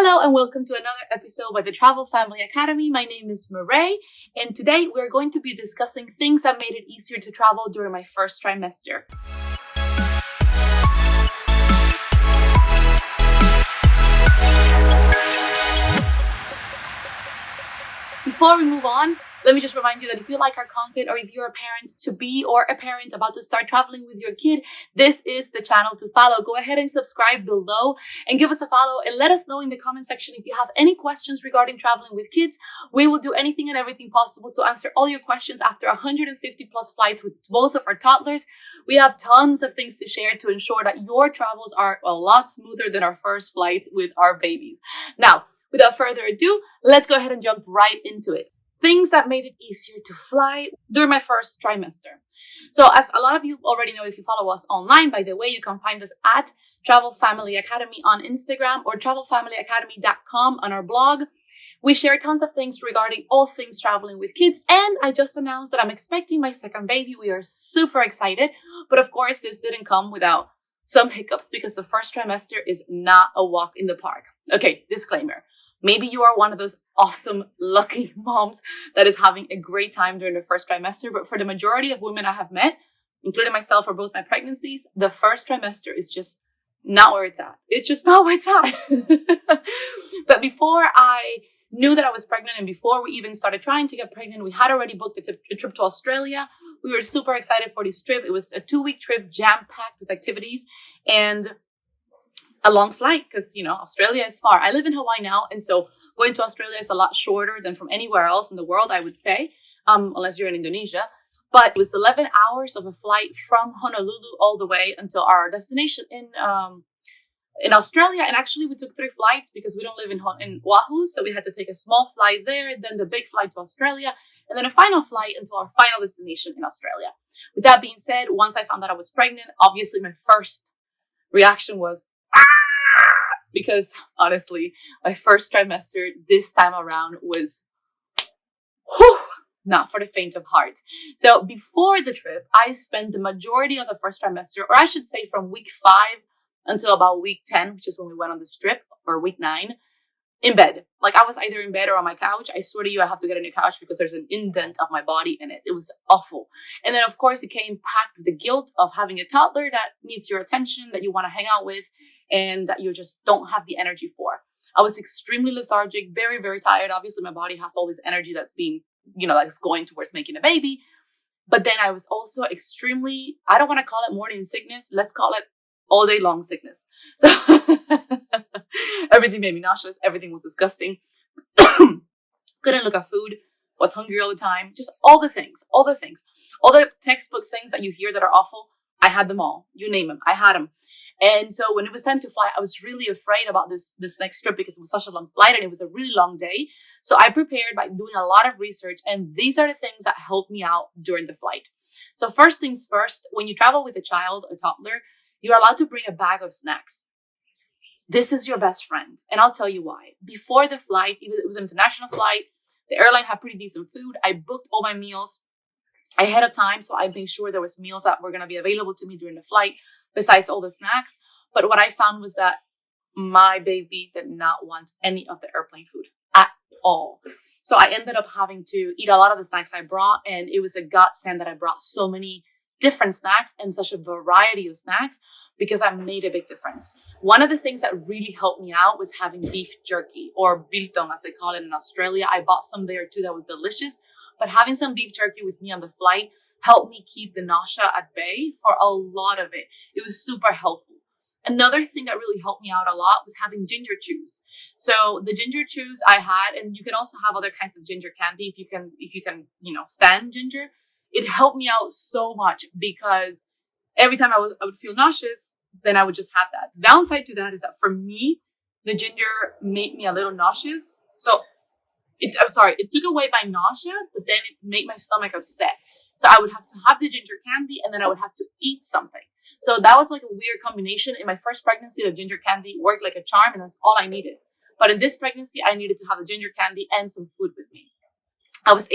Hello and welcome to another episode by the Travel Family Academy. My name is Marae, and today we're going to be discussing things that made it easier to travel during my first trimester. Before we move on, let me just remind you that if you like our content or if you're a parent to be or a parent about to start traveling with your kid, this is the channel to follow. Go ahead and subscribe below and give us a follow and let us know in the comment section if you have any questions regarding traveling with kids. We will do anything and everything possible to answer all your questions after 150 plus flights with both of our toddlers. We have tons of things to share to ensure that your travels are a lot smoother than our first flights with our babies. Now, without further ado, let's go ahead and jump right into it. Things that made it easier to fly during my first trimester. So as a lot of you already know, if you follow us online, by the way, you can find us at Travel Family Academy on Instagram or travelfamilyacademy.com on our blog. We share tons of things regarding all things traveling with kids. And I just announced that I'm expecting my second baby. We are super excited. But of course, this didn't come without some hiccups because the first trimester is not a walk in the park. Okay, disclaimer. Maybe you are one of those awesome, lucky moms that is having a great time during the first trimester. But for the majority of women I have met, including myself for both my pregnancies, the first trimester is just not where it's at. It's just not where it's at. But before I knew that I was pregnant and before we even started trying to get pregnant, we had already booked a trip to Australia. We were super excited for this trip. It was a 2-week trip, jam-packed with activities and a long flight because, Australia is far. I live in Hawaii now, and so going to Australia is a lot shorter than from anywhere else in the world, I would say, unless you're in Indonesia. But it was 11 hours of a flight from Honolulu all the way until our destination in Australia. And actually, we took 3 flights because we don't live in Oahu, so we had to take a small flight there, then the big flight to Australia, and then a final flight until our final destination in Australia. With that being said, once I found that I was pregnant, obviously my first reaction was, because honestly, my first trimester this time around was not for the faint of heart. So before the trip, I spent the majority of the first trimester, or I should say from week 5 until about week 10, which is when we went on this trip, or week 9, in bed. Like I was either in bed or on my couch. I swear to you, I have to get a new couch because there's an indent of my body in it. It was awful. And then of course it came packed with the guilt of having a toddler that needs your attention, that you want to hang out with, and that you just don't have the energy for. I was extremely lethargic, very, very tired. Obviously, my body has all this energy that's being, that's going towards making a baby. But then I was also extremely, I don't want to call it morning sickness. Let's call it all day long sickness. So everything made me nauseous. Everything was disgusting. Couldn't look at food. Was hungry all the time. Just all the things. All the textbook things that you hear that are awful. I had them all. You name them. I had them. And so when it was time to fly, I was really afraid about this next trip because it was such a long flight and it was a really long day. So I prepared by doing a lot of research, and these are the things that helped me out during the flight. So first things first, when you travel with a child, a toddler, you're allowed to bring a bag of snacks. This is your best friend. And I'll tell you why. Before the flight, it was an international flight. The airline had pretty decent food. I booked all my meals ahead of time. So I made sure there was meals that were going to be available to me during the flight, besides all the snacks. But what I found was that my baby did not want any of the airplane food at all. So I ended up having to eat a lot of the snacks I brought, and it was a godsend that I brought so many different snacks and such a variety of snacks because I made a big difference. One of the things that really helped me out was having beef jerky, or biltong as they call it in Australia. I bought some there too that was delicious, but having some beef jerky with me on the flight helped me keep the nausea at bay for a lot of it. It was super helpful. Another thing that really helped me out a lot was having ginger chews. So the ginger chews I had, and you can also have other kinds of ginger candy if you can, stand ginger. It helped me out so much because every time I would feel nauseous, then I would just have that. The downside to that is that for me, the ginger made me a little nauseous. So it took away my nausea, but then it made my stomach upset. So I would have to have the ginger candy and then I would have to eat something. So that was like a weird combination. In my first pregnancy, the ginger candy worked like a charm and that's all I needed. But in this pregnancy, I needed to have the ginger candy and some food with me. I was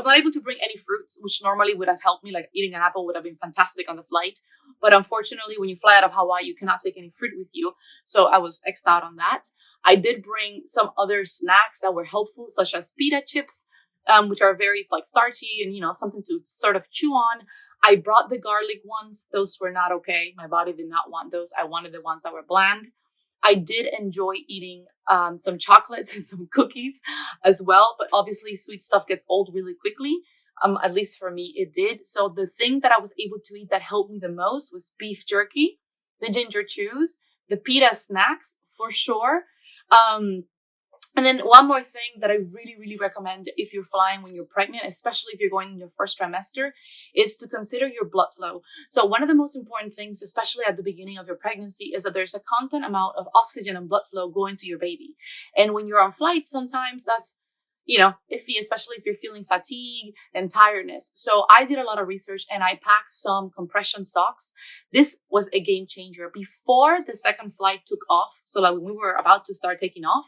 not able to bring any fruits, which normally would have helped me, like eating an apple would have been fantastic on the flight. But unfortunately, when you fly out of Hawaii, you cannot take any fruit with you. So I was X'd out on that. I did bring some other snacks that were helpful, such as pita chips, which are very like starchy and, something to sort of chew on. I brought the garlic ones. Those were not okay. My body did not want those. I wanted the ones that were bland. I did enjoy eating some chocolates and some cookies as well, but obviously sweet stuff gets old really quickly. At least for me, it did. So the thing that I was able to eat that helped me the most was beef jerky, the ginger chews, the pita snacks for sure. And then one more thing that I really, really recommend if you're flying when you're pregnant, especially if you're going in your first trimester, is to consider your blood flow. So one of the most important things, especially at the beginning of your pregnancy, is that there's a constant amount of oxygen and blood flow going to your baby. And when you're on flight, sometimes that's, iffy, especially if you're feeling fatigue and tiredness. So I did a lot of research and I packed some compression socks. This was a game changer. Before the second flight took off, so like when we were about to start taking off,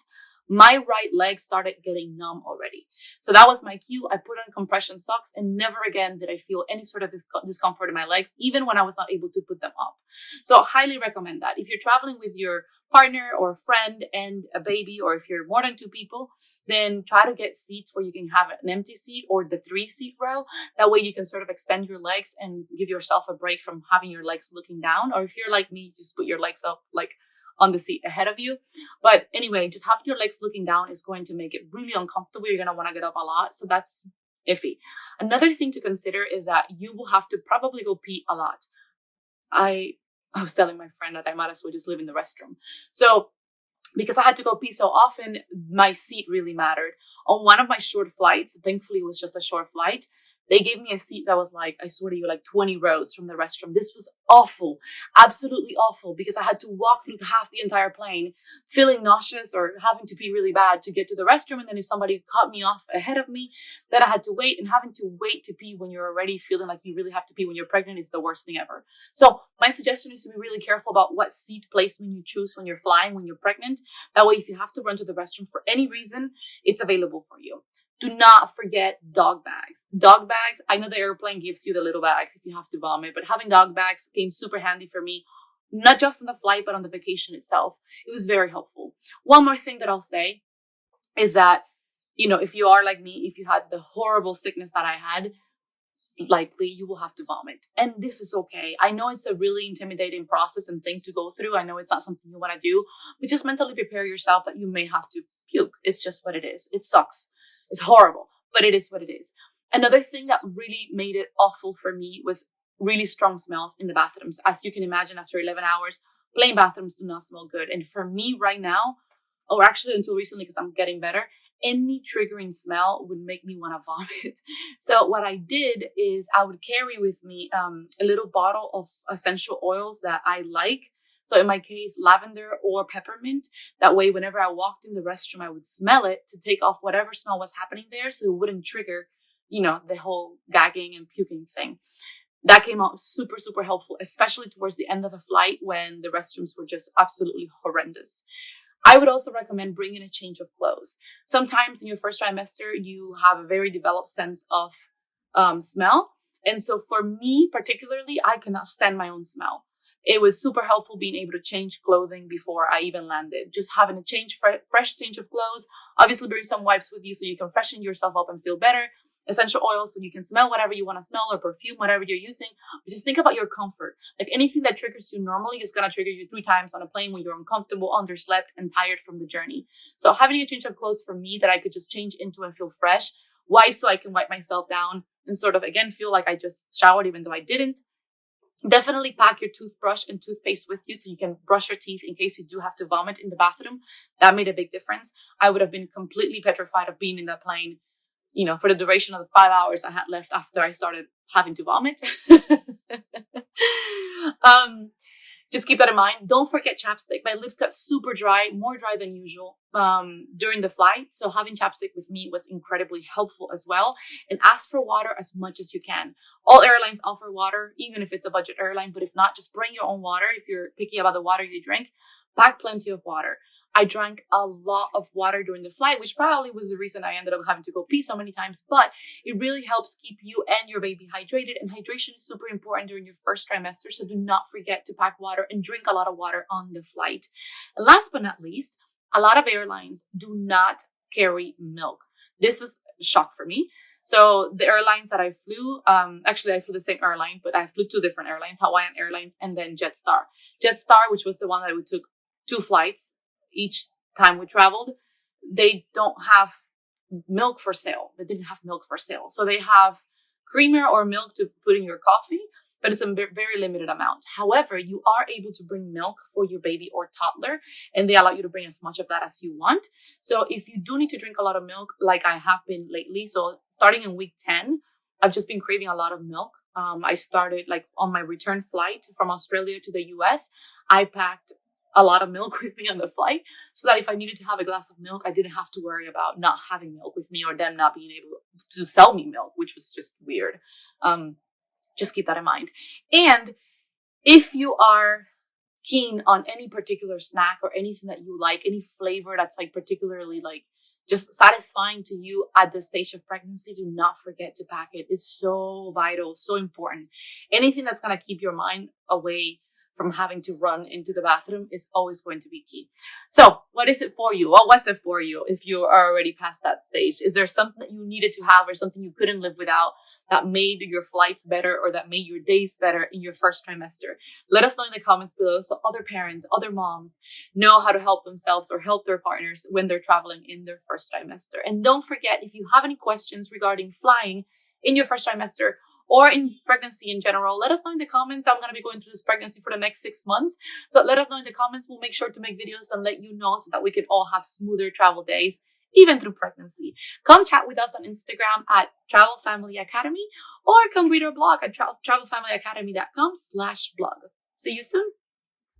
my right leg started getting numb already. So that was my cue. I put on compression socks and never again did I feel any sort of discomfort in my legs, even when I was not able to put them up. So highly recommend that. If you're traveling with your partner or friend and a baby, or if you're more than 2 people, then try to get seats where you can have an empty seat or the 3-seat row. That way you can sort of extend your legs and give yourself a break from having your legs looking down. Or if you're like me, just put your legs up like on the seat ahead of you. But anyway, just having your legs looking down is going to make it really uncomfortable. You're going to want to get up a lot. So that's iffy. Another thing to consider is that you will have to probably go pee a lot. I was telling my friend that I might as well just live in the restroom. So because I had to go pee so often, my seat really mattered. On one of my short flights, thankfully it was just a short flight, they gave me a seat that was like, I swear to you, like 20 rows from the restroom. This was awful, absolutely awful, because I had to walk through half the entire plane, feeling nauseous or having to pee really bad to get to the restroom. And then if somebody cut me off ahead of me, then I had to wait. And having to wait to pee when you're already feeling like you really have to pee when you're pregnant is the worst thing ever. So my suggestion is to be really careful about what seat placement you choose when you're flying, when you're pregnant. That way, if you have to run to the restroom for any reason, it's available for you. Do not forget dog bags. Dog bags, I know the airplane gives you the little bag if you have to vomit, but having dog bags came super handy for me, not just on the flight, but on the vacation itself. It was very helpful. One more thing that I'll say is that, if you are like me, if you had the horrible sickness that I had, likely you will have to vomit. And this is okay. I know it's a really intimidating process and thing to go through. I know it's not something you want to do, but just mentally prepare yourself that you may have to puke. It's just what it is. It sucks. It's horrible, but it is what it is. Another thing that really made it awful for me was really strong smells in the bathrooms. As you can imagine, after 11 hours, plain bathrooms do not smell good. And for me right now, or actually until recently, because I'm getting better, any triggering smell would make me want to vomit. So what I did is I would carry with me a little bottle of essential oils that I like. So in my case, lavender or peppermint. That way, whenever I walked in the restroom, I would smell it to take off whatever smell was happening there, so it wouldn't trigger, the whole gagging and puking thing. That came out super, super helpful, especially towards the end of the flight when the restrooms were just absolutely horrendous. I would also recommend bringing a change of clothes. Sometimes in your first trimester, you have a very developed sense of smell. And so for me particularly, I cannot stand my own smell. It was super helpful being able to change clothing before I even landed. Just having a fresh change of clothes. Obviously, bring some wipes with you so you can freshen yourself up and feel better. Essential oils so you can smell whatever you want to smell, or perfume, whatever you're using. But just think about your comfort. Like anything that triggers you normally is going to trigger you 3 times on a plane when you're uncomfortable, underslept, and tired from the journey. So having a change of clothes for me that I could just change into and feel fresh. Wipes so I can wipe myself down and sort of, again, feel like I just showered even though I didn't. Definitely pack your toothbrush and toothpaste with you so you can brush your teeth in case you do have to vomit in the bathroom. That made a big difference. I would have been completely petrified of being in that plane, for the duration of the 5 hours I had left after I started having to vomit. Just keep that in mind. Don't forget chapstick. My lips got super dry, more dry than usual during the flight. So having chapstick with me was incredibly helpful as well. And ask for water as much as you can. All airlines offer water, even if it's a budget airline. But if not, just bring your own water. If you're picky about the water you drink, pack plenty of water. I drank a lot of water during the flight, which probably was the reason I ended up having to go pee so many times, but it really helps keep you and your baby hydrated, and hydration is super important during your first trimester, so do not forget to pack water and drink a lot of water on the flight. And last but not least, A lot of airlines do not carry milk. This was a shock for me. So the airlines that I flew, actually I flew the same airline, but I flew two different airlines, Hawaiian Airlines and then Jetstar. Jetstar, which was the one that we took 2 flights each time we traveled, they don't have milk for sale. They didn't have milk for sale. So they have creamer or milk to put in your coffee, but it's a very limited amount. However, you are able to bring milk for your baby or toddler, and they allow you to bring as much of that as you want. So if you do need to drink a lot of milk, like I have been lately, so starting in week 10, I've just been craving a lot of milk. I started like on my return flight from Australia to the US, I packed a lot of milk with me on the flight so that if I needed to have a glass of milk, I didn't have to worry about not having milk with me or them not being able to sell me milk, which was just weird. Just keep that in mind. And if you are keen on any particular snack or anything that you like, any flavor that's like particularly like just satisfying to you at this stage of pregnancy, do not forget to pack it. It's so vital, so important. Anything that's going to keep your mind away from having to run into the bathroom is always going to be key. So what is it for you? What was it for you if you are already past that stage? Is there something that you needed to have or something you couldn't live without that made your flights better or that made your days better in your first trimester? Let us know in the comments below so other parents, other moms know how to help themselves or help their partners when they're traveling in their first trimester. And don't forget, if you have any questions regarding flying in your first trimester or in pregnancy in general, let us know in the comments. I'm going to be going through this pregnancy for the next 6 months. So let us know in the comments. We'll make sure to make videos and let you know so that we can all have smoother travel days, even through pregnancy. Come chat with us on Instagram at Travel Family Academy or come read our blog at travelfamilyacademy.com/blog. See you soon.